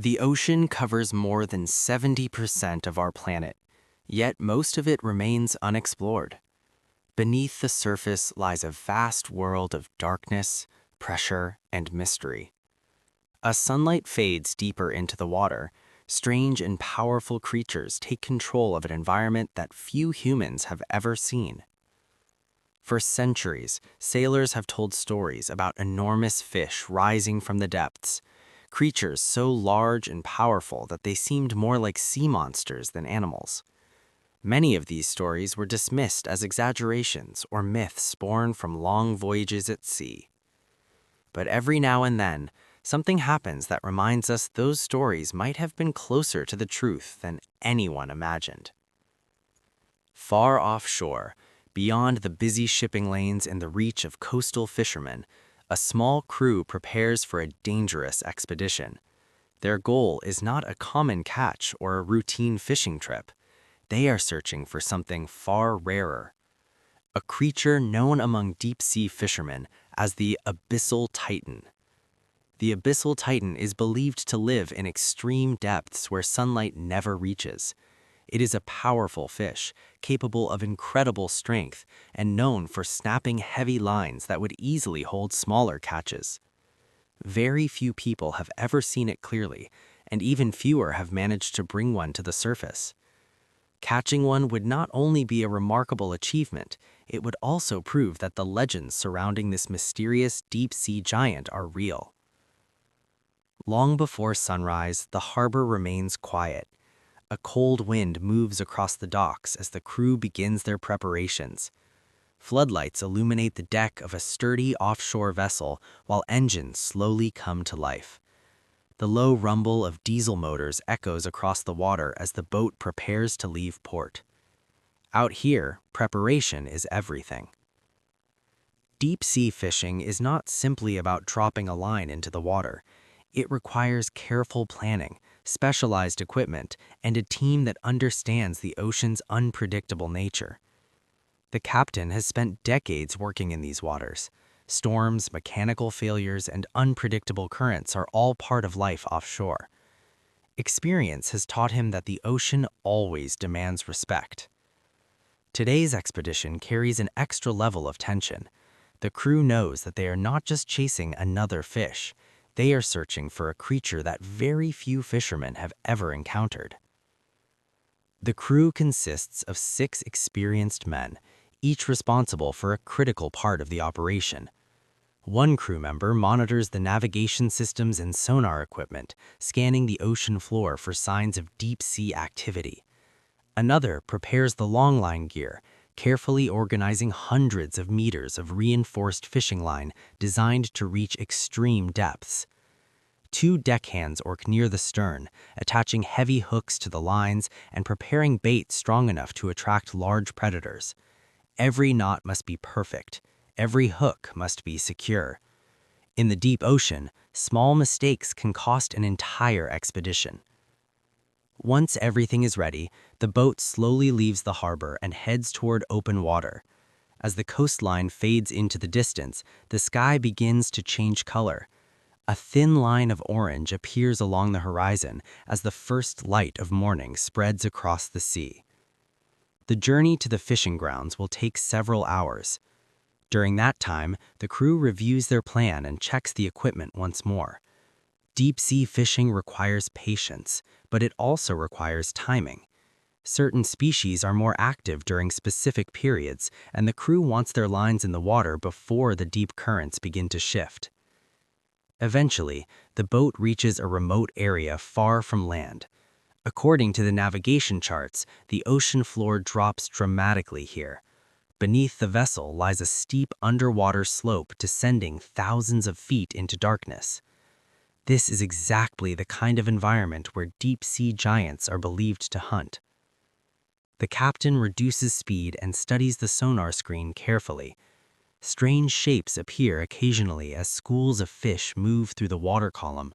The ocean covers more than 70% of our planet, yet most of it remains unexplored. Beneath the surface lies a vast world of darkness, pressure, and mystery. As sunlight fades deeper into the water, strange and powerful creatures take control of an environment that few humans have ever seen. For centuries, sailors have told stories about enormous fish rising from the depths, creatures so large and powerful that they seemed more like sea monsters than animals. Many of these stories were dismissed as exaggerations or myths born from long voyages at sea. But every now and then, something happens that reminds us those stories might have been closer to the truth than anyone imagined. Far offshore, beyond the busy shipping lanes and the reach of coastal fishermen, a small crew prepares for a dangerous expedition. Their goal is not a common catch or a routine fishing trip. They are searching for something far rarer, a creature known among deep-sea fishermen as the Abyssal Titan. The Abyssal Titan is believed to live in extreme depths where sunlight never reaches. It is a powerful fish, capable of incredible strength and known for snapping heavy lines that would easily hold smaller catches. Very few people have ever seen it clearly, and even fewer have managed to bring one to the surface. Catching one would not only be a remarkable achievement, it would also prove that the legends surrounding this mysterious deep-sea giant are real. Long before sunrise, the harbor remains quiet. A cold wind moves across the docks as the crew begins their preparations. Floodlights illuminate the deck of a sturdy offshore vessel while engines slowly come to life. The low rumble of diesel motors echoes across the water as the boat prepares to leave port. Out here, preparation is everything. Deep-sea fishing is not simply about dropping a line into the water. It requires careful planning, specialized equipment, and a team that understands the ocean's unpredictable nature. The captain has spent decades working in these waters. Storms, mechanical failures, and unpredictable currents are all part of life offshore. Experience has taught him that the ocean always demands respect. Today's expedition carries an extra level of tension. The crew knows that they are not just chasing another fish. They are searching for a creature that very few fishermen have ever encountered. The crew consists of 6 experienced men, each responsible for a critical part of the operation. One crew member monitors the navigation systems and sonar equipment, scanning the ocean floor for signs of deep-sea activity. Another prepares the longline gear, carefully organizing hundreds of meters of reinforced fishing line designed to reach extreme depths. 2 deckhands work near the stern, attaching heavy hooks to the lines and preparing bait strong enough to attract large predators. Every knot must be perfect. Every hook must be secure. In the deep ocean, small mistakes can cost an entire expedition. Once everything is ready, the boat slowly leaves the harbor and heads toward open water. As the coastline fades into the distance, the sky begins to change color. A thin line of orange appears along the horizon as the first light of morning spreads across the sea. The journey to the fishing grounds will take several hours. During that time, the crew reviews their plan and checks the equipment once more. Deep-sea fishing requires patience, but it also requires timing. Certain species are more active during specific periods, and the crew wants their lines in the water before the deep currents begin to shift. Eventually, the boat reaches a remote area far from land. According to the navigation charts, the ocean floor drops dramatically here. Beneath the vessel lies a steep underwater slope descending thousands of feet into darkness. This is exactly the kind of environment where deep-sea giants are believed to hunt. The captain reduces speed and studies the sonar screen carefully. Strange shapes appear occasionally as schools of fish move through the water column,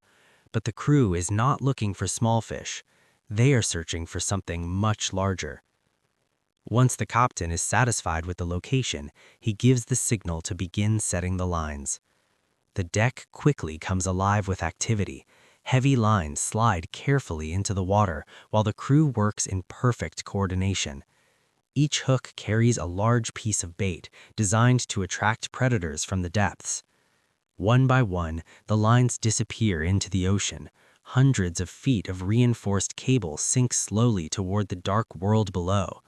but the crew is not looking for small fish. They are searching for something much larger. Once the captain is satisfied with the location, he gives the signal to begin setting the lines. The deck quickly comes alive with activity. Heavy lines slide carefully into the water while the crew works in perfect coordination. Each hook carries a large piece of bait designed to attract predators from the depths. One by one, the lines disappear into the ocean. Hundreds of feet of reinforced cable sink slowly toward the dark world below.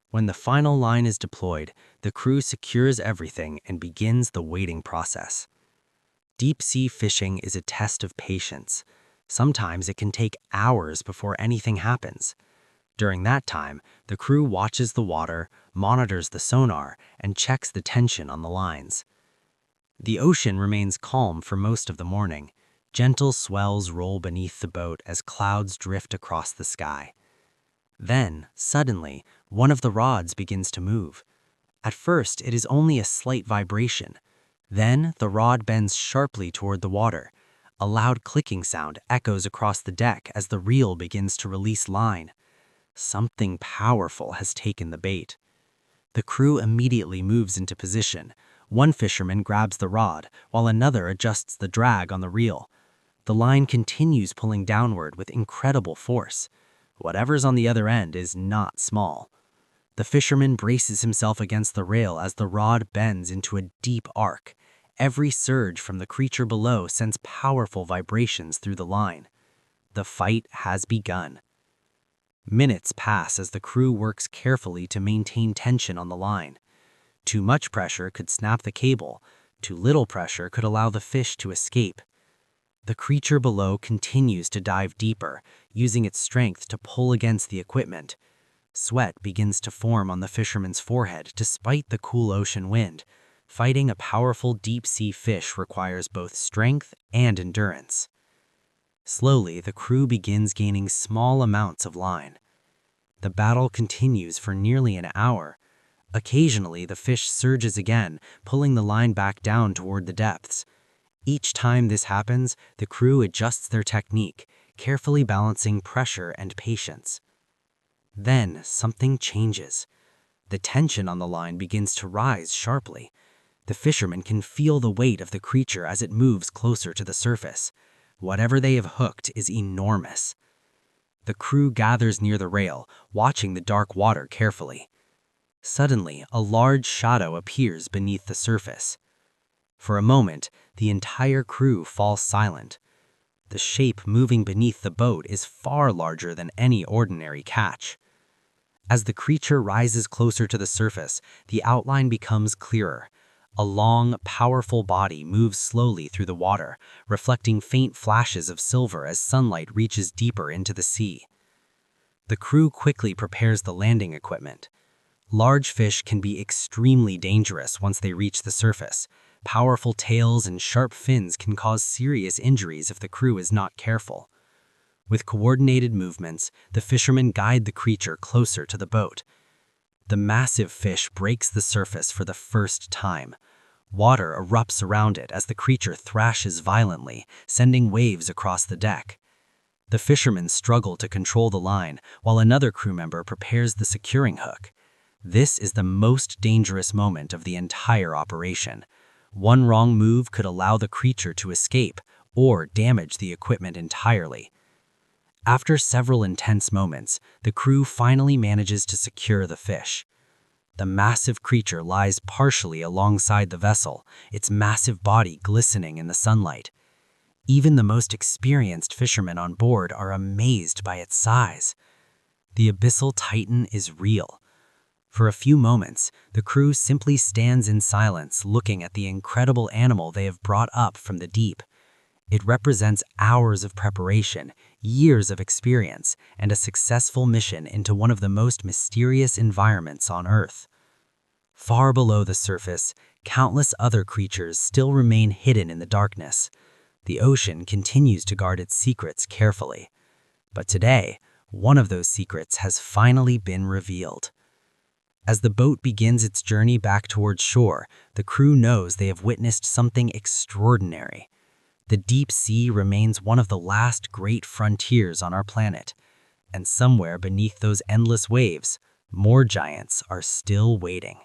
When the final line is deployed, the crew secures everything and begins the waiting process. Deep-sea fishing is a test of patience. Sometimes it can take hours before anything happens. During that time, the crew watches the water, monitors the sonar, and checks the tension on the lines. The ocean remains calm for most of the morning. Gentle swells roll beneath the boat as clouds drift across the sky. Then, suddenly, one of the rods begins to move. At first, it is only a slight vibration. Then, the rod bends sharply toward the water. A loud clicking sound echoes across the deck as the reel begins to release line. Something powerful has taken the bait. The crew immediately moves into position. One fisherman grabs the rod, while another adjusts the drag on the reel. The line continues pulling downward with incredible force. Whatever's on the other end is not small. The fisherman braces himself against the rail as the rod bends into a deep arc. Every surge from the creature below sends powerful vibrations through the line. The fight has begun. Minutes pass as the crew works carefully to maintain tension on the line. Too much pressure could snap the cable. Too little pressure could allow the fish to escape. The creature below continues to dive deeper, using its strength to pull against the equipment. Sweat begins to form on the fisherman's forehead despite the cool ocean wind. Fighting a powerful deep-sea fish requires both strength and endurance. Slowly, the crew begins gaining small amounts of line. The battle continues for nearly an hour. Occasionally, the fish surges again, pulling the line back down toward the depths. Each time this happens, the crew adjusts their technique, carefully balancing pressure and patience. Then, something changes. The tension on the line begins to rise sharply. The fishermen can feel the weight of the creature as it moves closer to the surface. Whatever they have hooked is enormous. The crew gathers near the rail, watching the dark water carefully. Suddenly, a large shadow appears beneath the surface. For a moment, the entire crew falls silent. The shape moving beneath the boat is far larger than any ordinary catch. As the creature rises closer to the surface, the outline becomes clearer. A long, powerful body moves slowly through the water, reflecting faint flashes of silver as sunlight reaches deeper into the sea. The crew quickly prepares the landing equipment. Large fish can be extremely dangerous once they reach the surface. Powerful tails and sharp fins can cause serious injuries if the crew is not careful. With coordinated movements, the fishermen guide the creature closer to the boat. The massive fish breaks the surface for the first time. Water erupts around it as the creature thrashes violently, sending waves across the deck. The fishermen struggle to control the line, while another crew member prepares the securing hook. This is the most dangerous moment of the entire operation. One wrong move could allow the creature to escape or damage the equipment entirely. After several intense moments, the crew finally manages to secure the fish. The massive creature lies partially alongside the vessel, its massive body glistening in the sunlight. Even the most experienced fishermen on board are amazed by its size. The Abyssal Titan is real. For a few moments, the crew simply stands in silence looking at the incredible animal they have brought up from the deep. It represents hours of preparation, years of experience, and a successful mission into one of the most mysterious environments on Earth. Far below the surface, countless other creatures still remain hidden in the darkness. The ocean continues to guard its secrets carefully. But today, one of those secrets has finally been revealed. As the boat begins its journey back towards shore, the crew knows they have witnessed something extraordinary. The deep sea remains one of the last great frontiers on our planet, and somewhere beneath those endless waves, more giants are still waiting.